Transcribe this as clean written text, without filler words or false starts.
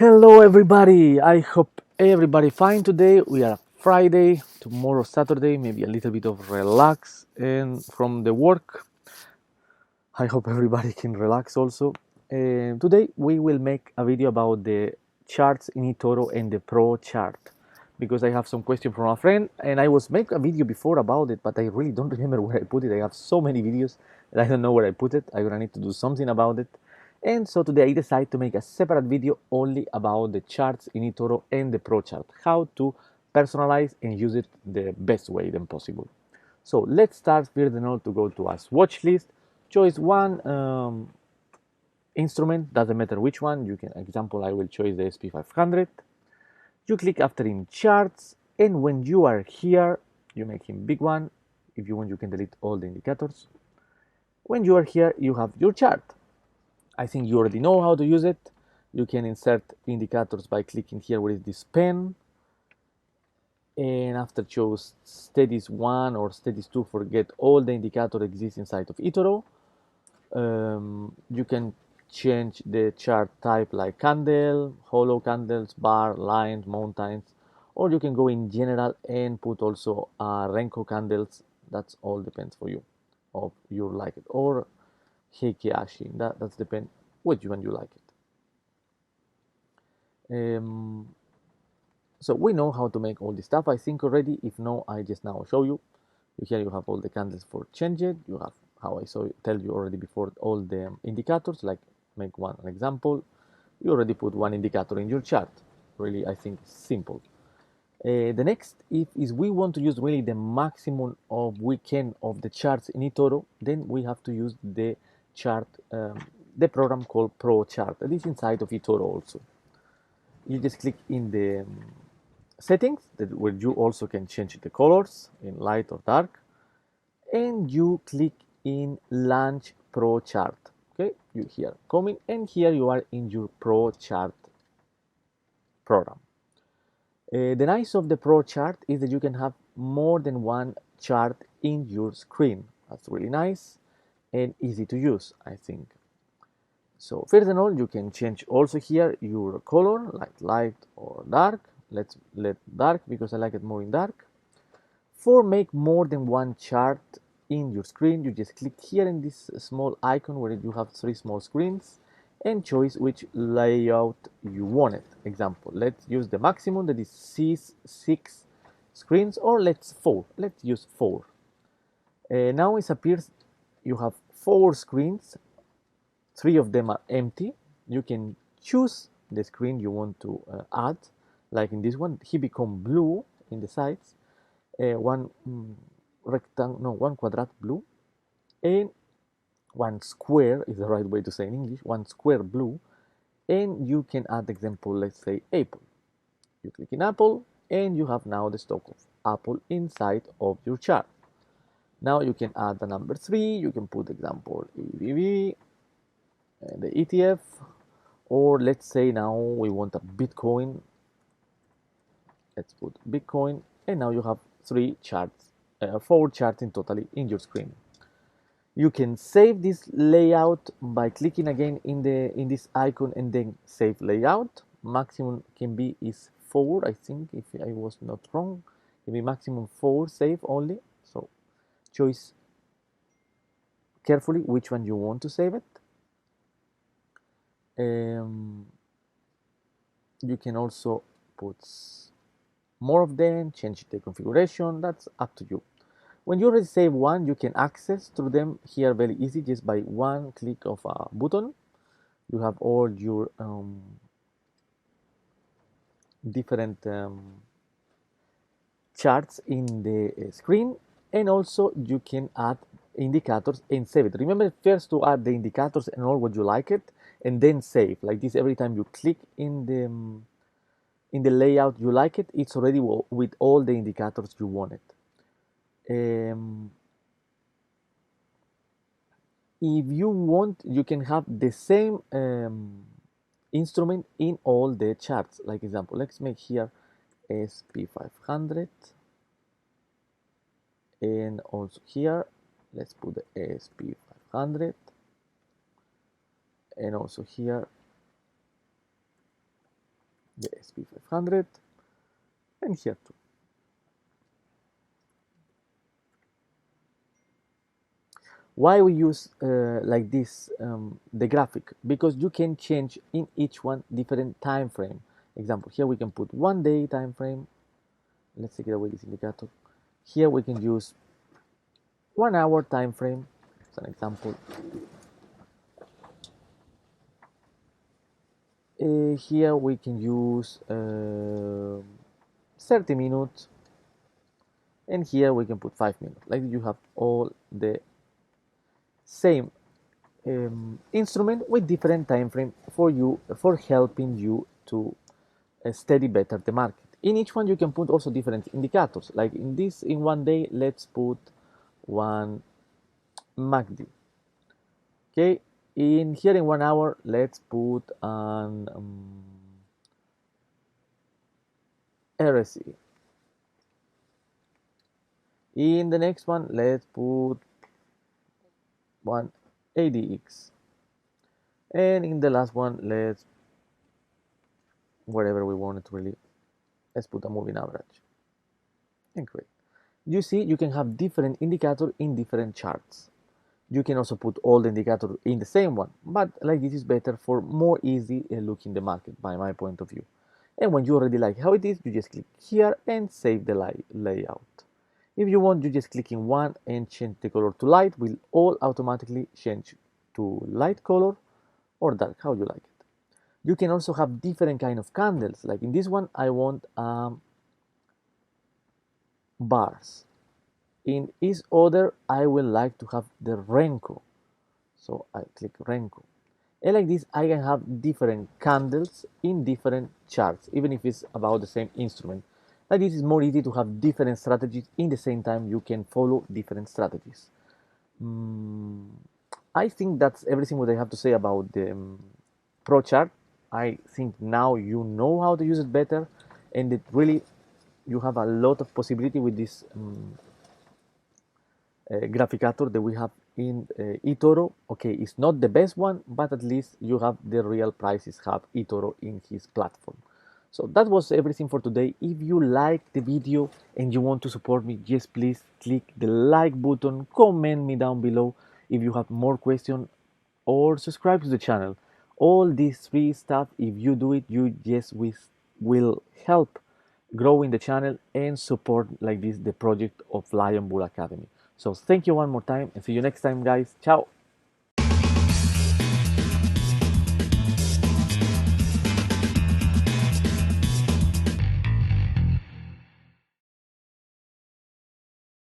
Hello everybody, I hope everybody fine today. We are Friday, tomorrow Saturday, maybe a little bit of relax and from the work. I hope everybody can relax also. Today we will make a video about the charts in Etoro and the Pro chart because I have some question from a friend and I was make a video before about it, but I really don't remember where I put it. I have so many videos that I don't know where I put it. I'm gonna need to do something about it. And so today I decided to make a separate video only about the charts in Etoro and the Pro chart, how to personalize and use it the best way than possible. So let's start first and all to go to us watch list. Choose one instrument, doesn't matter which one. You can, example, I will choose the SP500. You click after in charts, and when you are here, you make him big one. If you want, you can delete all the indicators. When you are here, you have your chart. I think you already know how to use it. You can insert indicators by clicking here where is this pen. And after choose steadies 1 or steadies 2, forget all the indicator exists inside of Etoro. You can change the chart type like candle, hollow candles, bar, lines, mountains, or you can go in general and put also Renko candles. That's all depends for you of you like it, or Heikiashi. That's depend which one you like it. So we know how to make all this stuff, I think already. If no, I just now show you. Here you have all the candles for change it. You have how I tell you already before all the indicators, like make one an example. You already put one indicator in your chart. Really, I think simple. The next, if is we want to use really the maximum of weekend of the charts in Etoro, then we have to use the chart, the program called Pro Chart. That is inside of Etoro also. You just click in the settings where you also can change the colors in light or dark, and you click in launch Pro chart. Okay, you here coming, and here you are in your Pro chart program. The nice of the Pro chart is that you can have more than one chart in your screen. That's really nice and easy to use, I think. So first of all, you can change also here your color, like light or dark. Let's let dark because I like it more in dark. For make more than one chart in your screen, you just click here in this small icon where you have three small screens and choose which layout you want it. Example, let's use the maximum, that is six screens, or let's use four. Now it appears you have four screens. Three of them are empty. You can choose the screen you want to add. Like in this one, he become blue in the sides. One rectangle, no, one quadrat blue, and one square is the right way to say in English. One square blue, and you can add example. Let's say apple. You click in apple, and you have now the stock of apple inside of your chart. Now you can add the number 3. You can put example EBV, the ETF, or let's say now we want a Bitcoin. Let's put Bitcoin, and now you have 4 charts in totally in your screen. You can save this layout by clicking again in this icon and then save layout. Maximum can be is 4, I think, if I was not wrong. Can be maximum 4 save only. So choose carefully which one you want to save it. You can also put more of them, change the configuration. That's up to you. When you already save one, you can access through them here very easy, just by one click of a button. You have all your different charts in the screen, and also you can add indicators and save it. Remember first to add the indicators and all what you like it, and then save. Like this, every time you click in the layout you like it, it's already with all the indicators you want it. If you want, you can have the same instrument in all the charts. Like example, let's make here SP500, and also here let's put the SP500, and also here the SP500, and here too. Why we use like this the graphic? Because you can change in each one different time frame. Example, here we can put 1 day time frame. Let's take away this indicator. Here we can use 1 hour time frame as an example. Here we can use 30 minutes, and here we can put 5 minutes. Like you have all the same instrument with different time frame for you, for helping you to study better the market. In each one you can put also different indicators. Like in this, in 1 day, let's put one MACD. Okay, in here in 1 hour, let's put an RSI. In the next one, let's put one ADX. And in the last one, let's, wherever we want it really, let's put a moving average. And great. You see, you can have different indicators in different charts. You can also put all the indicators in the same one, but like this is better for more easy looking the market by my point of view. And when you already like how it is, you just click here and save the layout. If you want, you just click in one and change the color to light, will all automatically change to light color or dark, how you like it. You can also have different kind of candles. Like in this one, I want bars. In each other, I will like to have the Renko. So I click Renko. And like this, I can have different candles in different charts, even if it's about the same instrument. Like this is more easy to have different strategies in the same time. You can follow different strategies. I think that's everything what I have to say about the Prochart. I think now you know how to use it better, and it really you have a lot of possibility with this graphicator that we have in Etoro. Okay, it's not the best one, but at least you have the real prices have Etoro in his platform. So that was everything for today. If you like the video and you want to support me, just please click the like button, comment me down below if you have more questions, or subscribe to the channel. All these free stuff, if you do it, you just will help grow in the channel and support like this the project of Lion Bull Academy. So thank you one more time and see you next time, guys. Ciao.